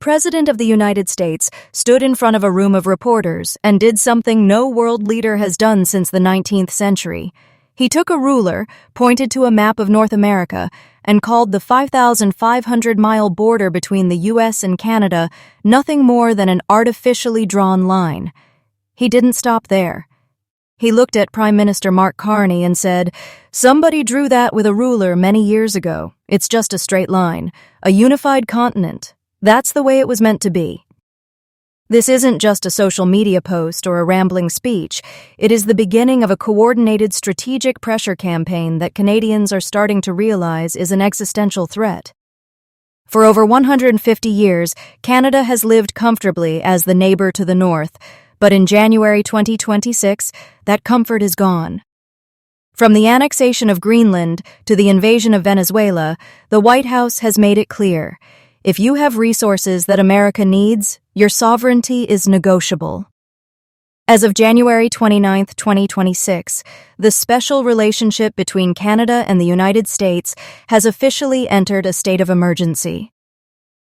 President of the United States stood in front of a room of reporters and did something no world leader has done since the 19th century. He took a ruler, pointed to a map of North America, and called the 5,500-mile border between the U.S. and Canada nothing more than an artificially drawn line. He didn't stop there. He looked at Prime Minister Mark Carney and said, "Somebody drew that with a ruler many years ago. It's just a straight line, a unified continent. That's the way it was meant to be." This isn't just a social media post or a rambling speech. It is the beginning of a coordinated strategic pressure campaign that Canadians are starting to realize is an existential threat. For over 150 years, Canada has lived comfortably as the neighbor to the north, but in January 2026, that comfort is gone. From the annexation of Greenland to the invasion of Venezuela, the White House has made it clear: if you have resources that America needs, your sovereignty is negotiable. As of January 29, 2026, the special relationship between Canada and the United States has officially entered a state of emergency.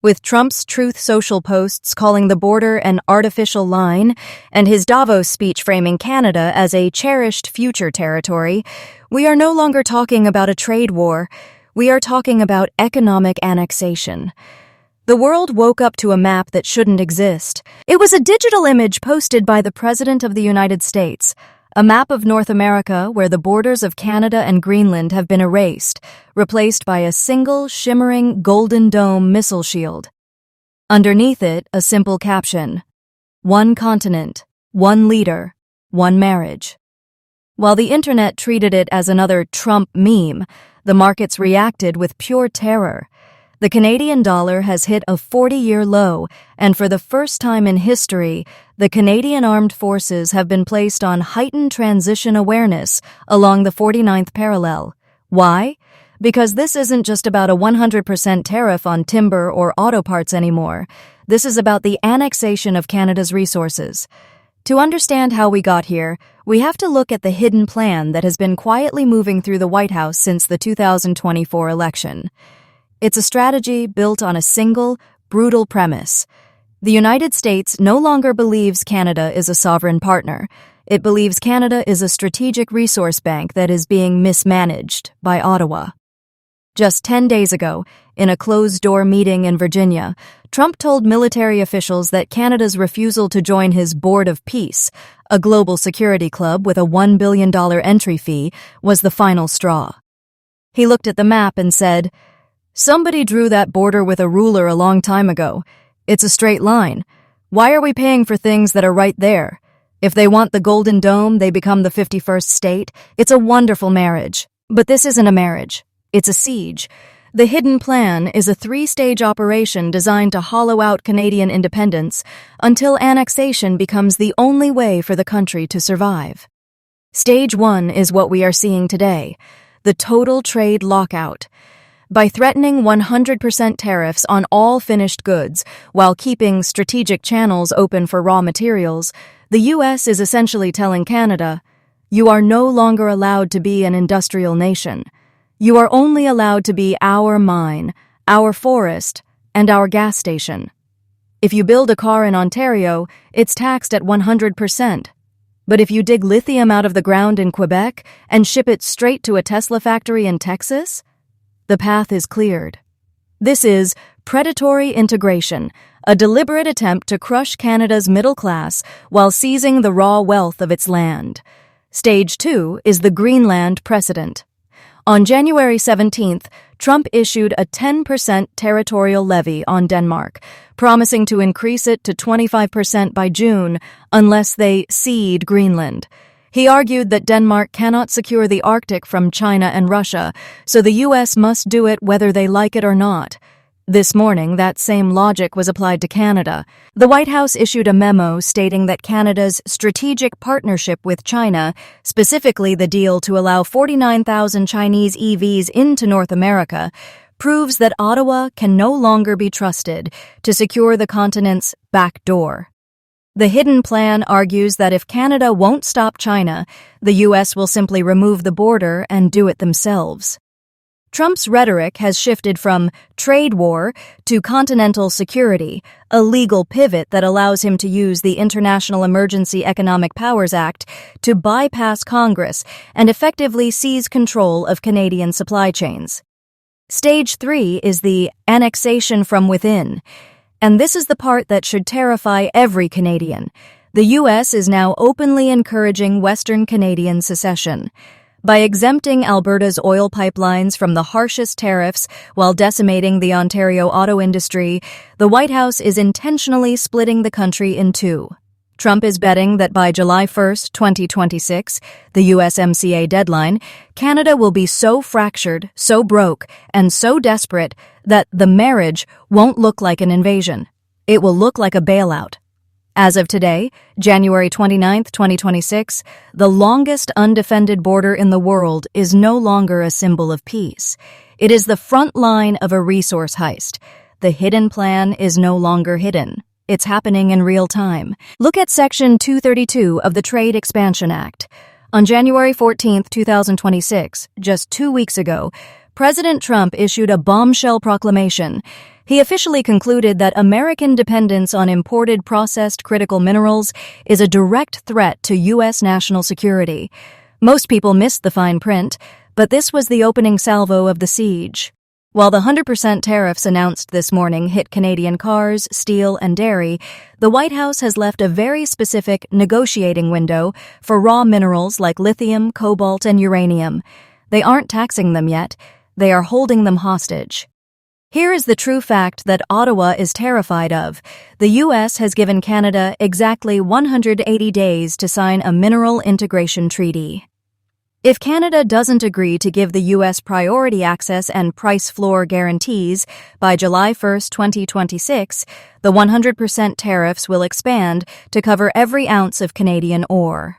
With Trump's Truth Social posts calling the border an artificial line and his Davos speech framing Canada as a cherished future territory, we are no longer talking about a trade war. We are talking about economic annexation. The world woke up to a map that shouldn't exist. It was a digital image posted by the President of the United States, a map of North America where the borders of Canada and Greenland have been erased, replaced by a single, shimmering, golden dome missile shield. Underneath it, a simple caption: "One continent, one leader, one marriage." While the internet treated it as another Trump meme, the markets reacted with pure terror. The Canadian dollar has hit a 40-year low, and for the first time in history, the Canadian Armed Forces have been placed on heightened transition awareness along the 49th parallel. Why? Because this isn't just about a 100% tariff on timber or auto parts anymore. This is about the annexation of Canada's resources. To understand how we got here, we have to look at the hidden plan that has been quietly moving through the White House since the 2024 election. It's a strategy built on a single, brutal premise. The United States no longer believes Canada is a sovereign partner. It believes Canada is a strategic resource bank that is being mismanaged by Ottawa. Just 10 days ago, in a closed-door meeting in Virginia, Trump told military officials that Canada's refusal to join his Board of Peace, a global security club with a $1 billion entry fee, was the final straw. He looked at the map and said, "Somebody drew that border with a ruler a long time ago. It's a straight line. Why are we paying for things that are right there? If they want the Golden Dome, they become the 51st state. It's a wonderful marriage. But this isn't a marriage. It's a siege. The hidden plan is a 3-stage operation designed to hollow out Canadian independence until annexation becomes the only way for the country to survive. Stage 1 is what we are seeing today, the total trade lockout. By threatening 100% tariffs on all finished goods while keeping strategic channels open for raw materials, the U.S. is essentially telling Canada, "You are no longer allowed to be an industrial nation. You are only allowed to be our mine, our forest, and our gas station. If you build a car in Ontario, it's taxed at 100%. But if you dig lithium out of the ground in Quebec and ship it straight to a Tesla factory in Texas, the path is cleared." This is predatory integration, a deliberate attempt to crush Canada's middle class while seizing the raw wealth of its land. Stage 2 is the Greenland Precedent. On January 17th, Trump issued a 10% territorial levy on Denmark, promising to increase it to 25% by June unless they cede Greenland. He argued that Denmark cannot secure the Arctic from China and Russia, so the U.S. must do it whether they like it or not. This morning, that same logic was applied to Canada. The White House issued a memo stating that Canada's strategic partnership with China, specifically the deal to allow 49,000 Chinese EVs into North America, proves that Ottawa can no longer be trusted to secure the continent's back door. The hidden plan argues that if Canada won't stop China, the U.S. will simply remove the border and do it themselves. Trump's rhetoric has shifted from trade war to continental security, a legal pivot that allows him to use the International Emergency Economic Powers Act to bypass Congress and effectively seize control of Canadian supply chains. Stage 3 is the annexation from within, and this is the part that should terrify every Canadian. The U.S. is now openly encouraging Western Canadian secession. By exempting Alberta's oil pipelines from the harshest tariffs while decimating the Ontario auto industry, the White House is intentionally splitting the country in two. Trump is betting that by July 1, 2026, the USMCA deadline, Canada will be so fractured, so broke, and so desperate that the marriage won't look like an invasion. It will look like a bailout. As of today, January 29, 2026, the longest undefended border in the world is no longer a symbol of peace. It is the front line of a resource heist. The hidden plan is no longer hidden. It's happening in real time. Look at Section 232 of the Trade Expansion Act. On January 14, 2026, just 2 weeks ago, President Trump issued a bombshell proclamation. He officially concluded that American dependence on imported processed critical minerals is a direct threat to U.S. national security. Most people missed the fine print, but this was the opening salvo of the siege. While the 100% tariffs announced this morning hit Canadian cars, steel, and dairy, the White House has left a very specific negotiating window for raw minerals like lithium, cobalt, and uranium. They aren't taxing them yet. They are holding them hostage. Here is the true fact that Ottawa is terrified of. The U.S. has given Canada exactly 180 days to sign a mineral integration treaty. If Canada doesn't agree to give the U.S. priority access and price floor guarantees by July 1, 2026, the 100% tariffs will expand to cover every ounce of Canadian ore.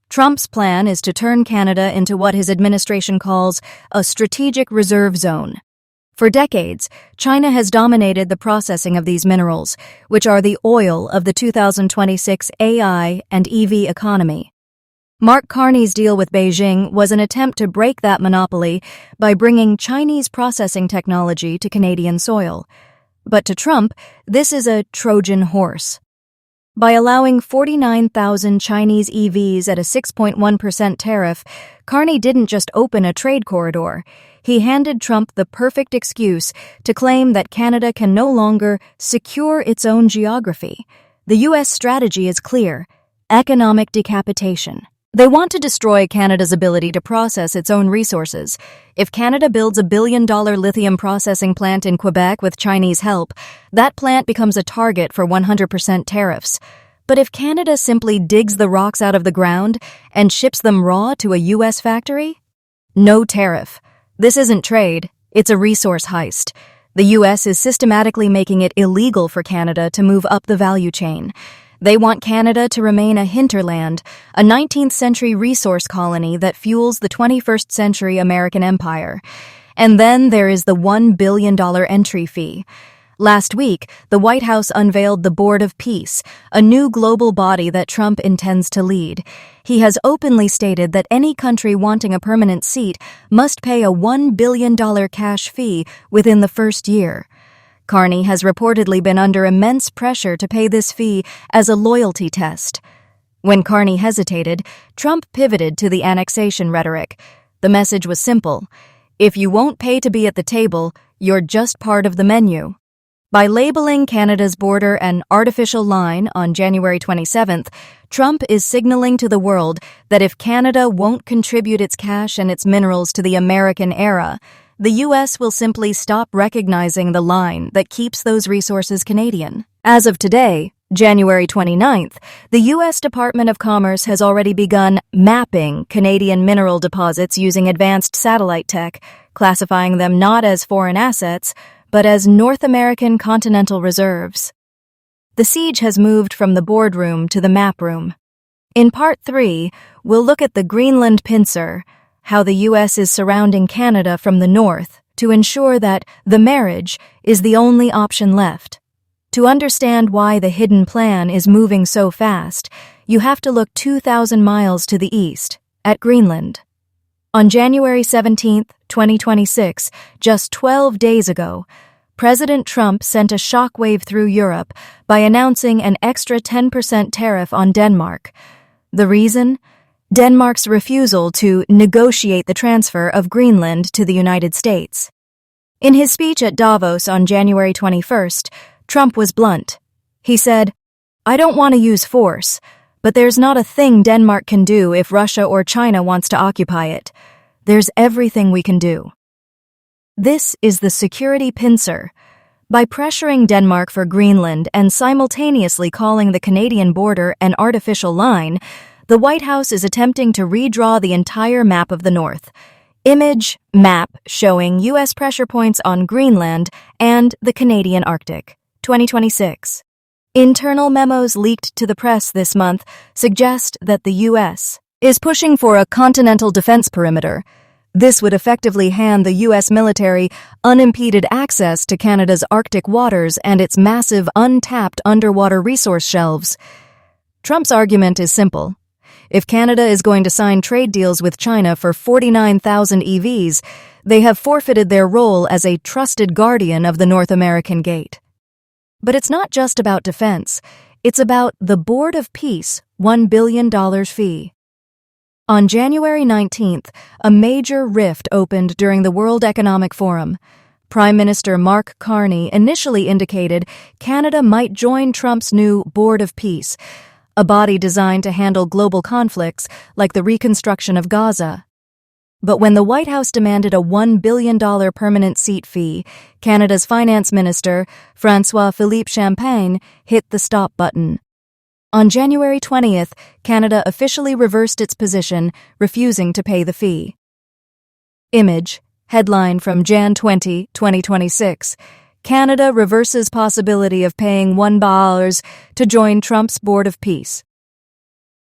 Trump's plan is to turn Canada into what his administration calls a strategic reserve zone. For decades, China has dominated the processing of these minerals, which are the oil of the 2026 AI and EV economy. Mark Carney's deal with Beijing was an attempt to break that monopoly by bringing Chinese processing technology to Canadian soil. But to Trump, this is a Trojan horse. By allowing 49,000 Chinese EVs at a 6.1% tariff, Carney didn't just open a trade corridor. He handed Trump the perfect excuse to claim that Canada can no longer secure its own geography. The U.S. strategy is clear: economic decapitation. They want to destroy Canada's ability to process its own resources. If Canada builds a $1 billion lithium processing plant in Quebec with Chinese help, that plant becomes a target for 100% tariffs. But if Canada simply digs the rocks out of the ground and ships them raw to a U.S. factory, no tariff. This isn't trade, it's a resource heist. The U.S. is systematically making it illegal for Canada to move up the value chain. They want Canada to remain a hinterland, a 19th century resource colony that fuels the 21st century American empire. And then there is the $1 billion entry fee. Last week, the White House unveiled the Board of Peace, a new global body that Trump intends to lead. He has openly stated that any country wanting a permanent seat must pay a $1 billion cash fee within the first year. Carney has reportedly been under immense pressure to pay this fee as a loyalty test. When Carney hesitated, Trump pivoted to the annexation rhetoric. The message was simple: if you won't pay to be at the table, you're just part of the menu. By labeling Canada's border an artificial line on January 27th, Trump is signaling to the world that if Canada won't contribute its cash and its minerals to the American era, the U.S. will simply stop recognizing the line that keeps those resources Canadian. As of today, January 29th, the U.S. Department of Commerce has already begun mapping Canadian mineral deposits using advanced satellite tech, classifying them not as foreign assets, but as North American continental reserves. The siege has moved from the boardroom to the map room. In Part 3, we'll look at the Greenland pincer, how the U.S. is surrounding Canada from the north to ensure that the marriage is the only option left. To understand why the hidden plan is moving so fast, you have to look 2,000 miles to the east, at Greenland. On January 17, 2026, just 12 days ago, President Trump sent a shockwave through Europe by announcing an extra 10% tariff on Denmark. The reason? Denmark's refusal to negotiate the transfer of Greenland to the United States. In his speech at Davos on January 21st, Trump was blunt. He said, "I don't want to use force, but there's not a thing Denmark can do if Russia or China wants to occupy it. There's everything we can do." This is the security pincer. By pressuring Denmark for Greenland and simultaneously calling the Canadian border an artificial line, the White House is attempting to redraw the entire map of the North. Image, map showing U.S. pressure points on Greenland and the Canadian Arctic, 2026. Internal memos leaked to the press this month suggest that the U.S. is pushing for a continental defense perimeter. This would effectively hand the U.S. military unimpeded access to Canada's Arctic waters and its massive untapped underwater resource shelves. Trump's argument is simple. If Canada is going to sign trade deals with China for 49,000 EVs, they have forfeited their role as a trusted guardian of the North American gate. But it's not just about defense. It's about the Board of Peace $1 billion fee. On January 19th, a major rift opened during the World Economic Forum. Prime Minister Mark Carney initially indicated Canada might join Trump's new Board of Peace, a body designed to handle global conflicts like the reconstruction of Gaza. But when the White House demanded a $1 billion permanent seat fee, Canada's Finance Minister, François-Philippe Champagne, hit the stop button. On January 20th, Canada officially reversed its position, refusing to pay the fee. Image, headline from Jan 20, 2026. Canada reverses possibility of paying $1 to join Trump's Board of Peace.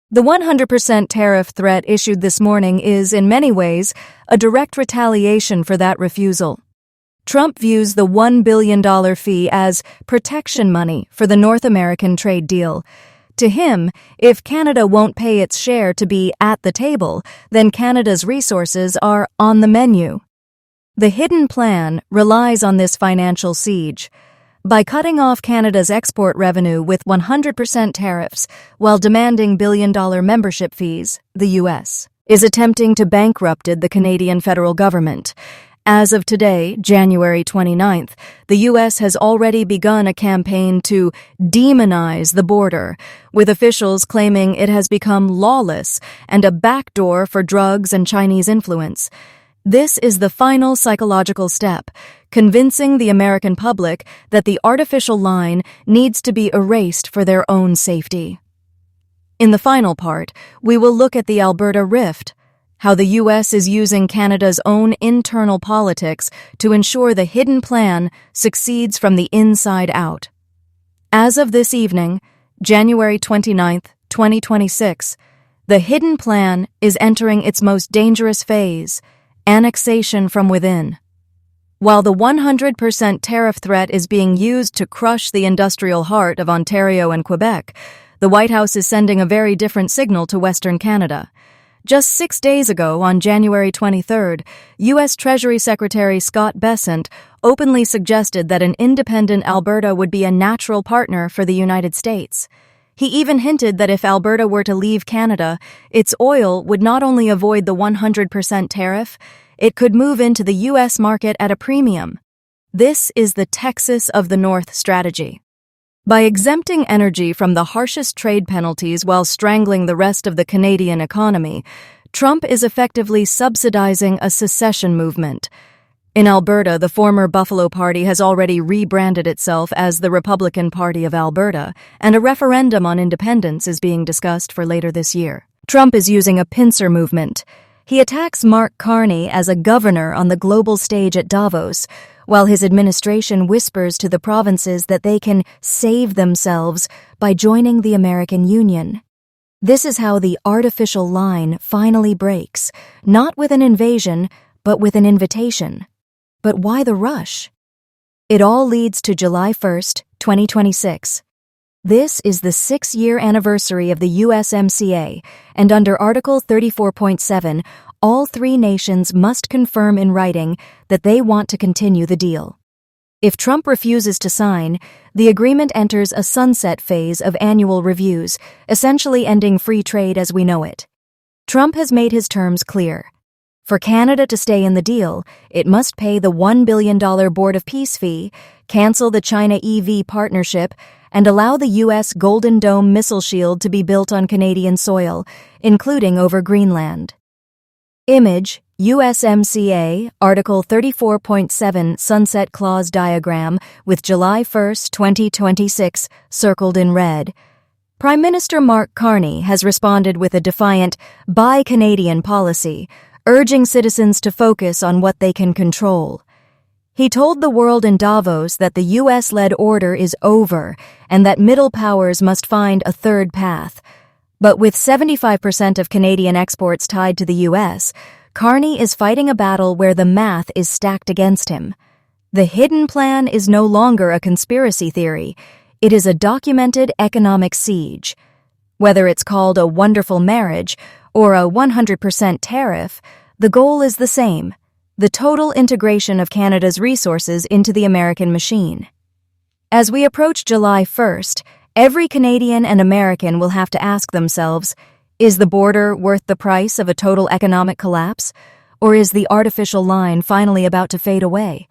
The 100% tariff threat issued this morning is, in many ways, a direct retaliation for that refusal. Trump views the $1 billion fee as protection money for the North American trade deal. To him, if Canada won't pay its share to be at the table, then Canada's resources are on the menu. The hidden plan relies on this financial siege. By cutting off Canada's export revenue with 100% tariffs while demanding billion-dollar membership fees, the U.S. is attempting to bankrupt the Canadian federal government. As of today, January 29th, the U.S. has already begun a campaign to demonize the border, with officials claiming it has become lawless and a backdoor for drugs and Chinese influence. This is the final psychological step, convincing the American public that the artificial line needs to be erased for their own safety. In the final part, we will look at the Alberta rift, how the U.S. is using Canada's own internal politics to ensure the hidden plan succeeds from the inside out. As of this evening, January 29th, 2026, the hidden plan is entering its most dangerous phase, annexation from within. While the 100% tariff threat is being used to crush the industrial heart of Ontario and Quebec, the White House is sending a very different signal to Western Canada. Just 6 days ago, on January 23rd, U.S. Treasury Secretary Scott Bessent openly suggested that an independent Alberta would be a natural partner for the United States. He even hinted that if Alberta were to leave Canada, its oil would not only avoid the 100% tariff, it could move into the U.S. market at a premium. This is the Texas of the North strategy. By exempting energy from the harshest trade penalties while strangling the rest of the Canadian economy, Trump is effectively subsidizing a secession movement. In Alberta, the former Buffalo Party has already rebranded itself as the Republican Party of Alberta, and a referendum on independence is being discussed for later this year. Trump is using a pincer movement. He attacks Mark Carney as a governor on the global stage at Davos, while his administration whispers to the provinces that they can save themselves by joining the American Union. This is how the artificial line finally breaks, not with an invasion, but with an invitation. But why the rush? It all leads to July 1st, 2026. This is the 6-year anniversary of the USMCA, and under Article 34.7, all three nations must confirm in writing that they want to continue the deal. If Trump refuses to sign, the agreement enters a sunset phase of annual reviews, essentially ending free trade as we know it. Trump has made his terms clear. For Canada to stay in the deal, it must pay the $1 billion Board of Peace fee, cancel the China EV partnership, and allow the U.S. Golden Dome missile shield to be built on Canadian soil, including over Greenland. Image, USMCA, Article 34.7 Sunset Clause Diagram with July 1, 2026, circled in red. Prime Minister Mark Carney has responded with a defiant, Buy Canadian policy, urging citizens to focus on what they can control. He told the world in Davos that the U.S.-led order is over and that middle powers must find a third path. But with 75% of Canadian exports tied to the U.S., Carney is fighting a battle where the math is stacked against him. The hidden plan is no longer a conspiracy theory. It is a documented economic siege. Whether it's called a wonderful marriage or a 100% tariff, the goal is the same: the total integration of Canada's resources into the American machine. As we approach July 1st, every Canadian and American will have to ask themselves, is the border worth the price of a total economic collapse? Or is the artificial line finally about to fade away?